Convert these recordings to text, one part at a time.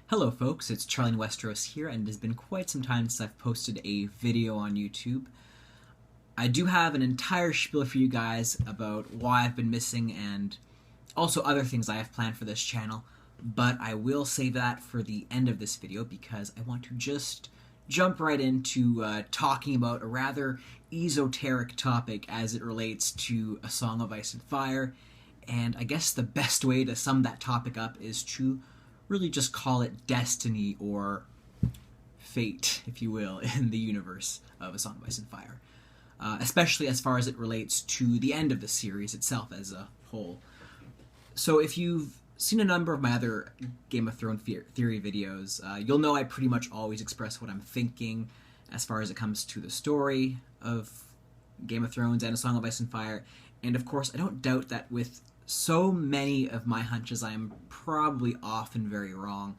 Hello folks, it's Charlie in Westeros here, and it has been quite some time since I've posted a video on YouTube. I do have an entire spiel for you guys about why I've been missing and also other things I have planned for this channel, but I will save that for the end of this video because I want to just jump right into talking about a rather esoteric topic as it relates to A Song of Ice and Fire, and I guess the best way to sum that topic up is to really just call it destiny or fate, if you will, in the universe of A Song of Ice and Fire. Especially as far as it relates to the end of the series itself as a whole. So if you've seen a number of my other Game of Thrones theory videos, you'll know I pretty much always express what I'm thinking as far as it comes to the story of Game of Thrones and A Song of Ice and Fire. And of course, I don't doubt that with so many of my hunches, I am probably often very wrong.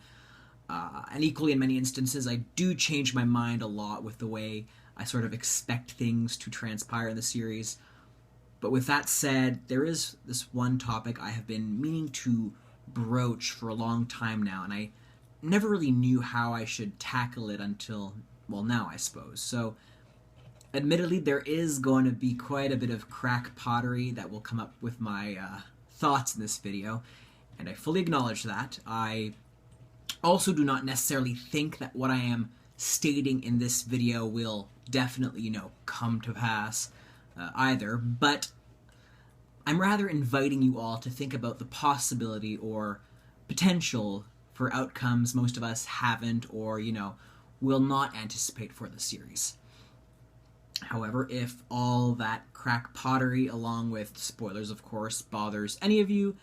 And equally in many instances, I do change my mind a lot with the way I sort of expect things to transpire in the series. But with that said, there is this one topic I have been meaning to broach for a long time now, and I never really knew how I should tackle it until, well, now I suppose. So, admittedly, there is going to be quite a bit of crackpottery that will come up with my thoughts in this video, and I fully acknowledge that. I also do not necessarily think that what I am stating in this video will definitely, come to pass either, but I'm rather inviting you all to think about the possibility or potential for outcomes most of us haven't or, will not anticipate for the series. However, if all that crackpottery, along with spoilers, of course, bothers any of you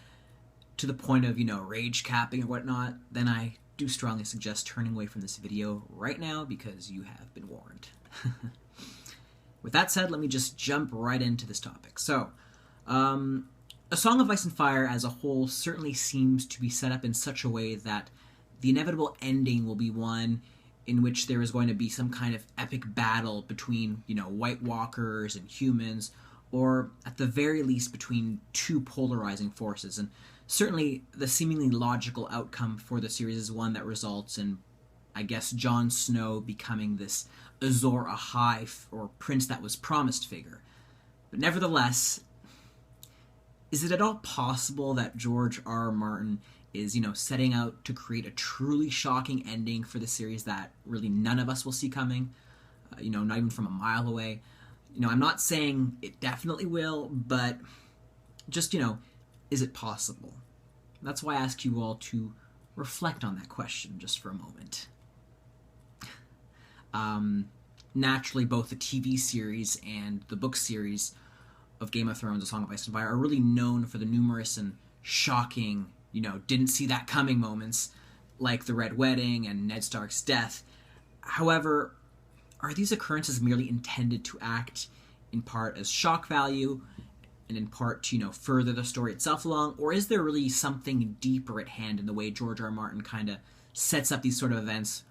to the point of, rage capping or whatnot, then I do strongly suggest turning away from this video right now because you have been warned. With that said, let me just jump right into this topic. So, A Song of Ice and Fire as a whole certainly seems to be set up in such a way that the inevitable ending will be one in which there is going to be some kind of epic battle between, White Walkers and humans, or at the very least between two polarizing forces. And certainly the seemingly logical outcome for the series is one that results in, I guess, Jon Snow becoming this Azor Ahai, or Prince That Was Promised figure. But nevertheless, is it at all possible that George R. R. Martin is, setting out to create a truly shocking ending for the series that really none of us will see coming, not even from a mile away? I'm not saying it definitely will, but just, is it possible? That's why I ask you all to reflect on that question just for a moment. Naturally, both the TV series and the book series of Game of Thrones, A Song of Ice and Fire, are really known for the numerous and shocking, didn't see that coming moments, like the Red Wedding and Ned Stark's death. However, are these occurrences merely intended to act in part as shock value and in part to, further the story itself along, or is there really something deeper at hand in the way George R. R. Martin kind of sets up these sort of events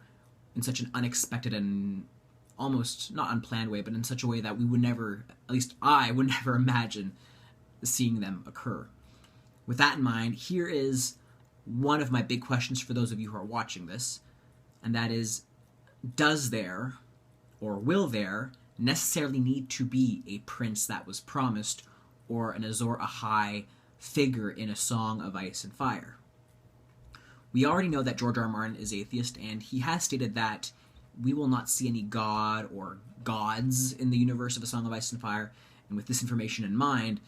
in such an unexpected and almost not unplanned way, but in such a way that we would never, at least I would never imagine seeing them occur? With that in mind, here is one of my big questions for those of you who are watching this, and that is, does there, or will there, necessarily need to be a prince that was promised, or an Azor Ahai figure in A Song of Ice and Fire? We already know that George R. R. Martin is atheist, and he has stated that we will not see any god or gods in the universe of A Song of Ice and Fire, and with this information in mind,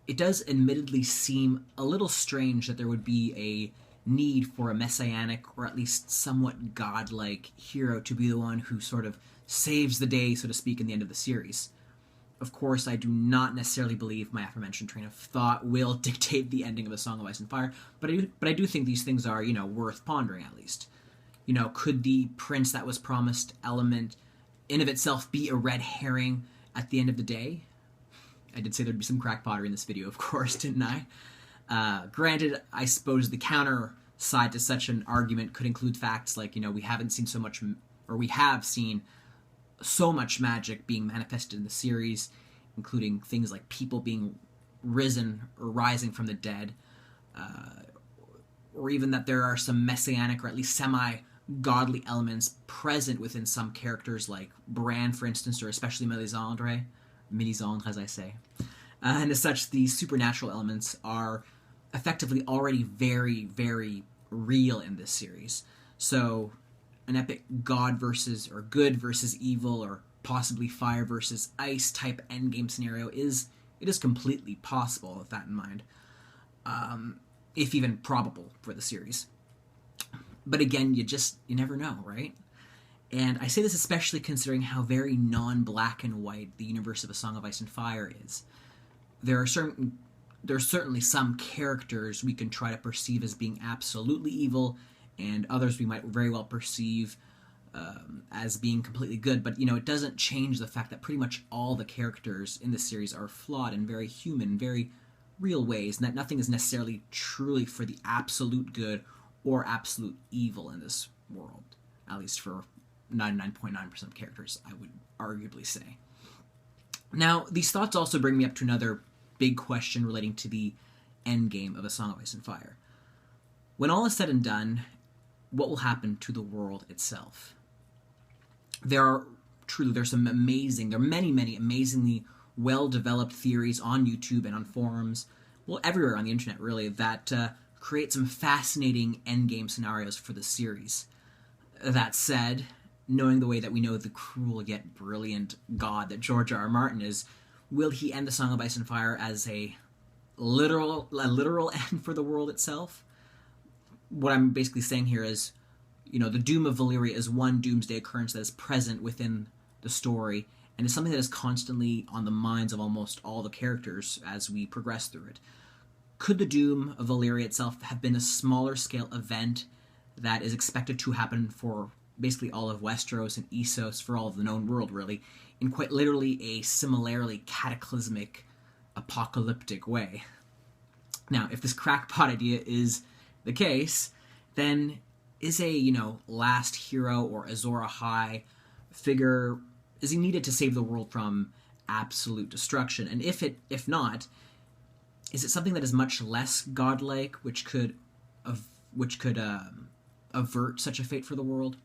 it does admittedly seem a little strange that there would be a need for a messianic, or at least somewhat godlike hero to be the one who sort of saves the day, so to speak, in the end of the series. Of course, I do not necessarily believe my aforementioned train of thought will dictate the ending of A Song of Ice and Fire, but I do think these things are, worth pondering at least. Could the Prince That Was Promised element in of itself be a red herring at the end of the day? I did say there'd be some crackpottery in this video, of course, didn't I? Granted, I suppose the counter side to such an argument could include facts like, we haven't seen so much, or we have seen so much magic being manifested in the series, including things like people being risen or rising from the dead, or even that there are some messianic or at least semi-godly elements present within some characters like Bran, for instance, or especially Melisandre, as I say. And as such, these supernatural elements are effectively already very, very real in this series. So an epic good versus evil, or possibly fire versus ice type endgame scenario is completely possible with that in mind, if even probable for the series. But again, you never know, right? And I say this especially considering how very non-black and white the universe of A Song of Ice and Fire is. There are certainly some characters we can try to perceive as being absolutely evil, and others we might very well perceive as being completely good. But, it doesn't change the fact that pretty much all the characters in this series are flawed in very human, very real ways, and that nothing is necessarily truly for the absolute good or absolute evil in this world, at least for 99.9% of characters, I would arguably say. Now, these thoughts also bring me up to another big question relating to the endgame of A Song of Ice and Fire. When all is said and done, what will happen to the world itself? There are many, many amazingly well-developed theories on YouTube and on forums, well, everywhere on the internet, really, that create some fascinating endgame scenarios for the series. That said, knowing the way that we know the cruel yet brilliant god that George R. R. Martin is, will he end A Song of Ice and Fire as a literal end for the world itself? What I'm basically saying here is, the doom of Valyria is one doomsday occurrence that is present within the story, and is something that is constantly on the minds of almost all the characters as we progress through it. Could the doom of Valyria itself have been a smaller scale event that is expected to happen for basically all of Westeros and Essos, for all of the known world, really, in quite literally a similarly cataclysmic, apocalyptic way? Now, if this crackpot idea is the case, then is a, last hero or Azor Ahai figure, is he needed to save the world from absolute destruction? And if not, is it something that is much less godlike, which could avert such a fate for the world?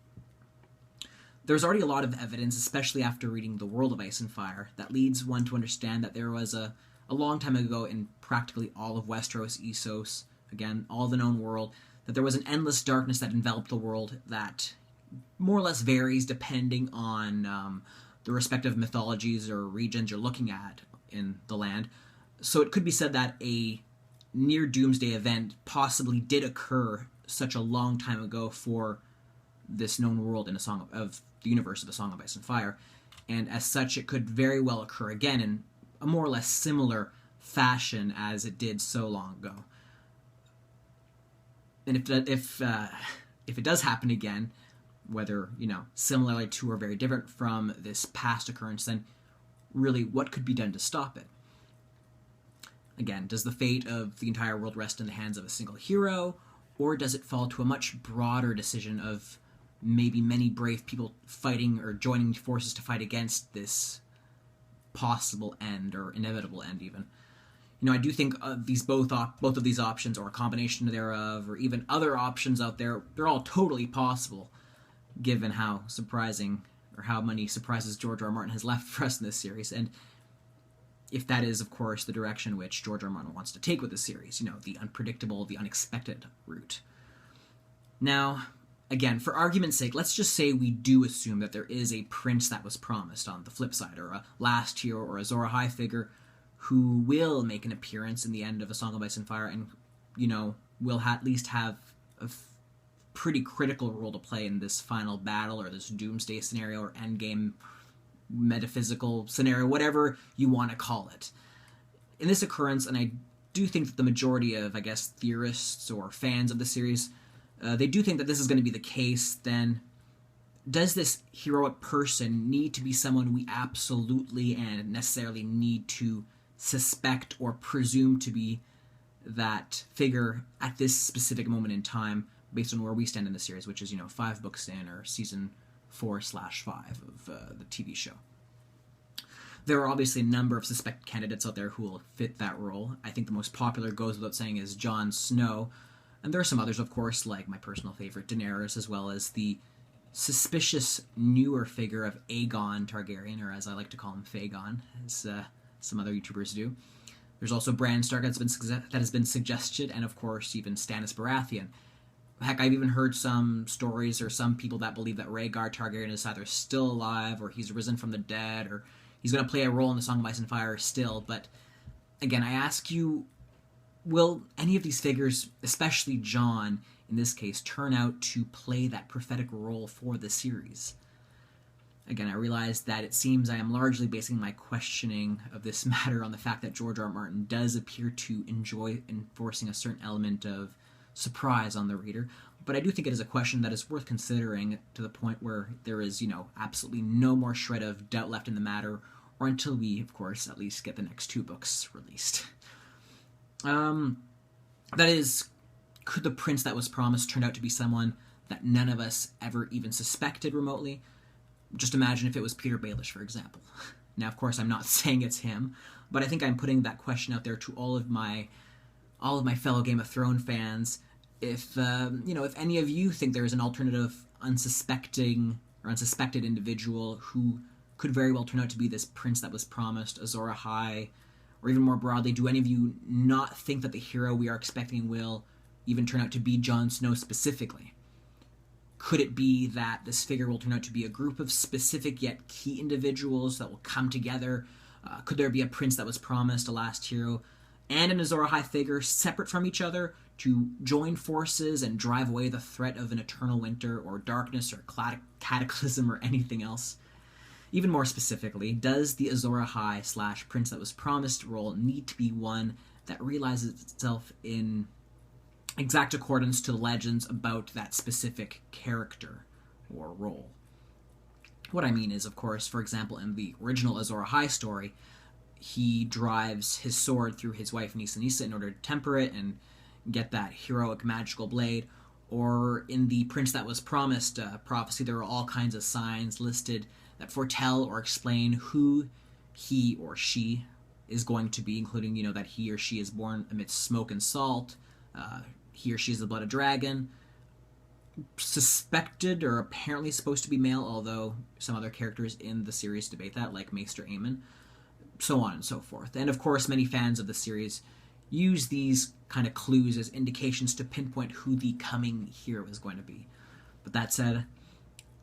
There's already a lot of evidence, especially after reading The World of Ice and Fire, that leads one to understand that there was a long time ago in practically all of Westeros, Essos, again, all the known world, that there was an endless darkness that enveloped the world that more or less varies depending on the respective mythologies or regions you're looking at in the land. So it could be said that a near doomsday event possibly did occur such a long time ago for this known world in of the universe of A Song of Ice and Fire, and as such it could very well occur again in a more or less similar fashion as it did so long ago. And if it does happen again, whether, similarly to or very different from this past occurrence, then really what could be done to stop it? Again, does the fate of the entire world rest in the hands of a single hero, or does it fall to a much broader decision of maybe many brave people fighting or joining forces to fight against this possible end, or inevitable end even? I do think both of these options, or a combination thereof, or even other options out there, they're all totally possible, given how surprising, or how many surprises George R. R. Martin has left for us in this series, and if that is, of course, the direction which George R. R. Martin wants to take with the series, the unpredictable, the unexpected route. Now, again, for argument's sake, let's just say we do assume that there is a prince that was promised on the flip side, or a last hero or a Azor Ahai figure who will make an appearance in the end of A Song of Ice and Fire and, will at least have a pretty critical role to play in this final battle, or this doomsday scenario, or endgame metaphysical scenario, whatever you want to call it. In this occurrence, and I do think that the majority of, theorists or fans of the series, they do think that this is going to be the case, then does this heroic person need to be someone we absolutely and necessarily need to suspect or presume to be that figure at this specific moment in time, based on where we stand in the series, which is, 5 books in, or season 4/5 of the TV show? There are obviously a number of suspected candidates out there who will fit that role. I think the most popular, goes without saying, is Jon Snow, And there are some others, of course, like my personal favorite, Daenerys, as well as the suspicious newer figure of Aegon Targaryen, or as I like to call him, Fagon, as some other YouTubers do. There's also Bran Stark that has been suggested, and of course even Stannis Baratheon. Heck, I've even heard some stories or some people that believe that Rhaegar Targaryen is either still alive, or he's risen from the dead, or he's going to play a role in the Song of Ice and Fire still. But again, I ask you, will any of these figures, especially Jon in this case, turn out to play that prophetic role for the series? Again, I realize that it seems I am largely basing my questioning of this matter on the fact that George R. R. Martin does appear to enjoy enforcing a certain element of surprise on the reader, but I do think it is a question that is worth considering to the point where there is, absolutely no more shred of doubt left in the matter, or until we, of course, at least get the next 2 books released. That is, could the prince that was promised turn out to be someone that none of us ever even suspected remotely? Just imagine if it was Peter Baelish, for example. Now, of course, I'm not saying it's him, but I think I'm putting that question out there to all of my fellow Game of Thrones fans. If any of you think there is an alternative, unsuspected individual who could very well turn out to be this prince that was promised, Azor Ahai, or even more broadly, do any of you not think that the hero we are expecting will even turn out to be Jon Snow specifically? Could it be that this figure will turn out to be a group of specific yet key individuals that will come together? Could there be a prince that was promised, a last hero, and an Azor Ahai figure separate from each other to join forces and drive away the threat of an eternal winter or darkness or cataclysm or anything else? Even more specifically, does the Azor Ahai / prince that was promised role need to be one that realizes itself in exact accordance to the legends about that specific character or role? What I mean is, of course, for example, in the original Azor Ahai story, he drives his sword through his wife Nissa Nissa in order to temper it and get that heroic magical blade. Or in the Prince That Was Promised prophecy, there are all kinds of signs listed that foretell or explain who he or she is going to be, including, that he or she is born amidst smoke and salt, he or she is the blood of dragon, suspected or apparently supposed to be male, although some other characters in the series debate that, like Maester Aemon, so on and so forth. And of course, many fans of the series use these kind of clues as indications to pinpoint who the coming hero is going to be. But that said,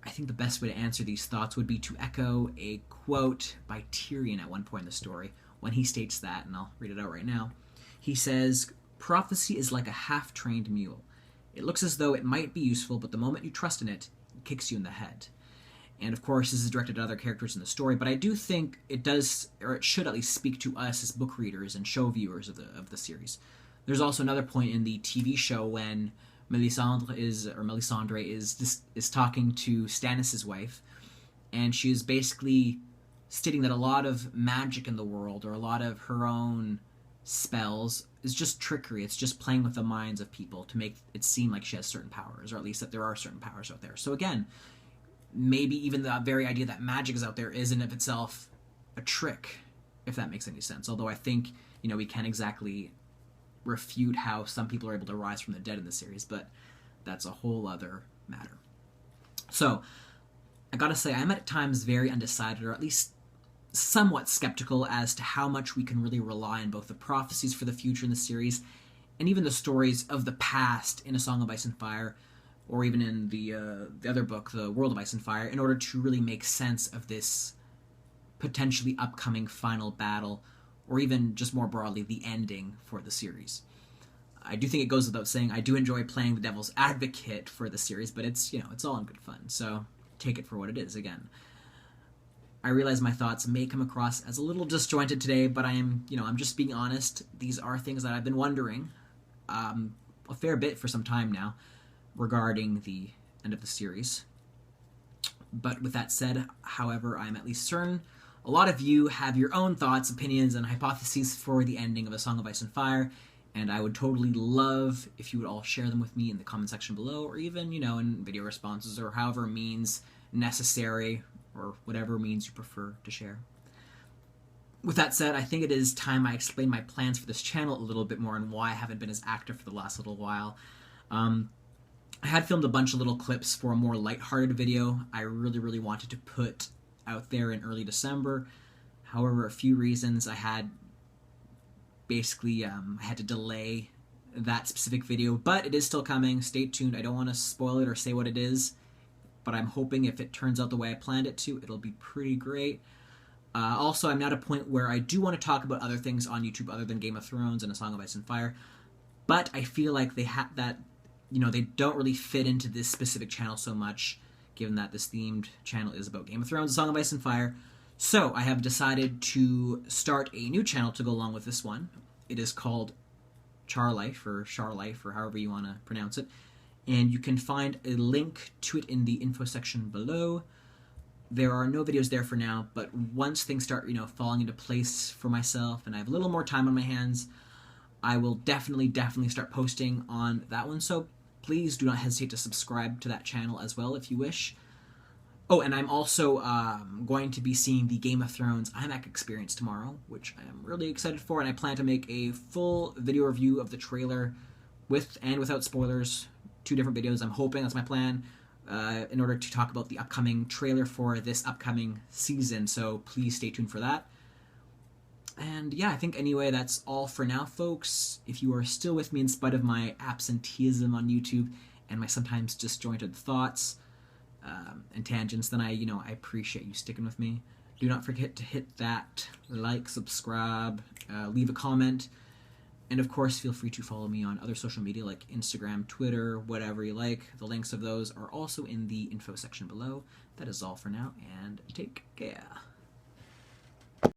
I think the best way to answer these thoughts would be to echo a quote by Tyrion at one point in the story, when he states that, and I'll read it out right now. He says, "Prophecy is like a half-trained mule. It looks as though it might be useful, but the moment you trust in it, it kicks you in the head." And of course, this is directed at other characters in the story, but I do think it does, or it should at least speak to us as book readers and show viewers of the series. There's also another point in the TV show when Melisandre is talking to Stannis' wife, and she is basically stating that a lot of magic in the world, or a lot of her own spells, is just trickery. It's just playing with the minds of people to make it seem like she has certain powers, or at least that there are certain powers out there. So again, maybe even the very idea that magic is out there is in of itself a trick, if that makes any sense. Although I think, we can't exactly refute how some people are able to rise from the dead in the series, but that's a whole other matter. So, I gotta say, I'm at times very undecided, or at least somewhat skeptical as to how much we can really rely on both the prophecies for the future in the series, and even the stories of the past in A Song of Ice and Fire, or even in the other book, The World of Ice and Fire, in order to really make sense of this potentially upcoming final battle, or even just more broadly, the ending for the series. I do think it goes without saying, I do enjoy playing the devil's advocate for the series, but it's all in good fun, so take it for what it is. Again, I realize my thoughts may come across as a little disjointed today, but I'm just being honest. These are things that I've been wondering a fair bit for some time now regarding the end of the series. But with that said, however, I'm at least certain a lot of you have your own thoughts, opinions, and hypotheses for the ending of A Song of Ice and Fire, and I would totally love if you would all share them with me in the comment section below, or even, in video responses, or however means necessary, or whatever means you prefer to share. With that said, I think it is time I explain my plans for this channel a little bit more and why I haven't been as active for the last little while. I had filmed a bunch of little clips for a more lighthearted video I really wanted to put out there in early December. However, a few reasons I had to delay that specific video, but it is still coming. Stay tuned. I don't want to spoil it or say what it is, but I'm hoping if it turns out the way I planned it to, it'll be pretty great. Also, I'm now at a point where I do want to talk about other things on YouTube other than Game of Thrones and A Song of Ice and Fire, but I feel like they don't really fit into this specific channel so much, given that this themed channel is about Game of Thrones, A Song of Ice and Fire. So I have decided to start a new channel to go along with this one. It is called Charlife, or Charlife, or however you want to pronounce it. And you can find a link to it in the info section below. There are no videos there for now, but once things start, falling into place for myself and I have a little more time on my hands, I will definitely start posting on that one. So please do not hesitate to subscribe to that channel as well if you wish. Oh, and I'm also going to be seeing the Game of Thrones IMAX experience tomorrow, which I am really excited for, and I plan to make a full video review of the trailer with and without spoilers. 2 different videos, I'm hoping, that's my plan, in order to talk about the upcoming trailer for this upcoming season, so please stay tuned for that. And yeah, I think anyway, that's all for now, folks. If you are still with me in spite of my absenteeism on YouTube and my sometimes disjointed thoughts and tangents, then I appreciate you sticking with me. Do not forget to hit that like, subscribe, leave a comment, and of course, feel free to follow me on other social media like Instagram, Twitter, whatever you like. The links of those are also in the info section below. That is all for now, and take care.